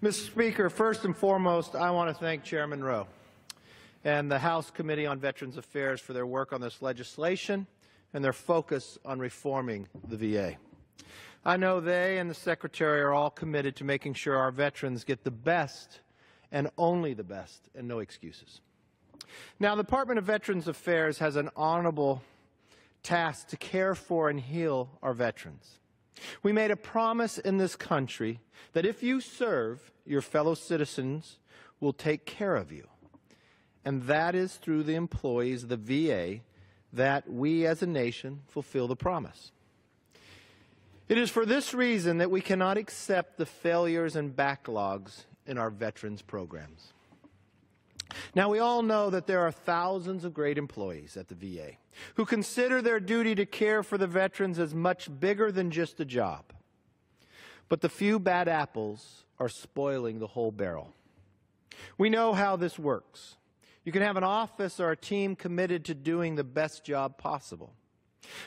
Mr. Speaker, first and foremost, I want to thank Chairman Rowe and the House Committee on Veterans Affairs for their work on this legislation and their focus on reforming the VA. I know they and the Secretary are all committed to making sure our veterans get the best and only the best and no excuses. Now, the Department of Veterans Affairs has an honorable task to care for and heal our veterans. We made a promise in this country that if you serve, your fellow citizens will take care of you. And that is through the employees of the VA that we as a nation fulfill the promise. It is for this reason that we cannot accept the failures and backlogs in our veterans programs. Now, we all know that there are thousands of great employees at the VA who consider their duty to care for the veterans as much bigger than just a job. But the few bad apples are spoiling the whole barrel. We know how this works. You can have an office or a team committed to doing the best job possible.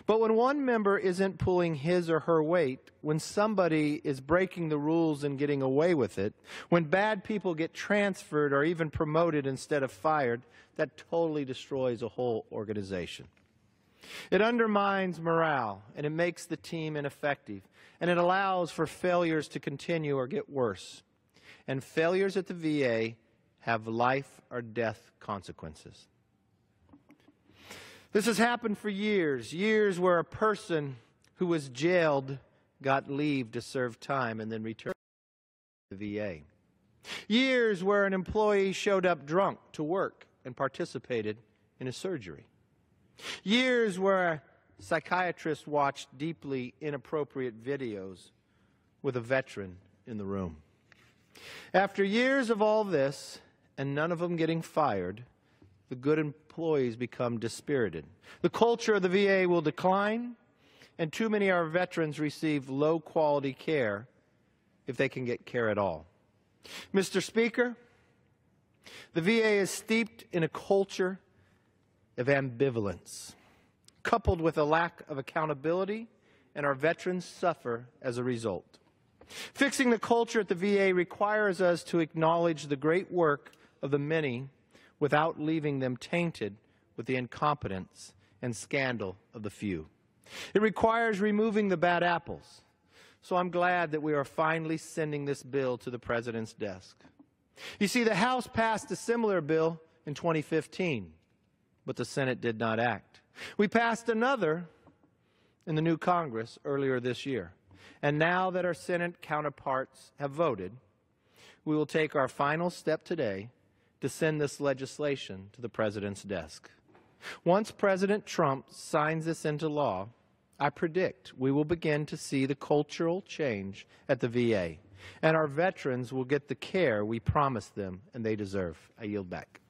But when one member isn't pulling his or her weight, when somebody is breaking the rules and getting away with it, when bad people get transferred or even promoted instead of fired, that totally destroys a whole organization. It undermines morale, and it makes the team ineffective, and it allows for failures to continue or get worse. And failures at the VA have life or death consequences. This has happened for years where a person who was jailed got leave to serve time and then returned to the VA. Years where an employee showed up drunk to work and participated in a surgery. Years where a psychiatrist watched deeply inappropriate videos with a veteran in the room. After years of all this, and none of them getting fired, the good employees become dispirited. The culture of the VA will decline, and too many of our veterans receive low-quality care if they can get care at all. Mr. Speaker, the VA is steeped in a culture of ambivalence, coupled with a lack of accountability, and our veterans suffer as a result. Fixing the culture at the VA requires us to acknowledge the great work of the many without leaving them tainted with the incompetence and scandal of the few. It requires removing the bad apples. So I'm glad that we are finally sending this bill to the President's desk. You see, the House passed a similar bill in 2015, but the Senate did not act. We passed another in the new Congress earlier this year. And now that our Senate counterparts have voted, we will take our final step today to send this legislation to the President's desk. Once President Trump signs this into law, I predict we will begin to see the cultural change at the VA, and our veterans will get the care we promised them and they deserve. I yield back.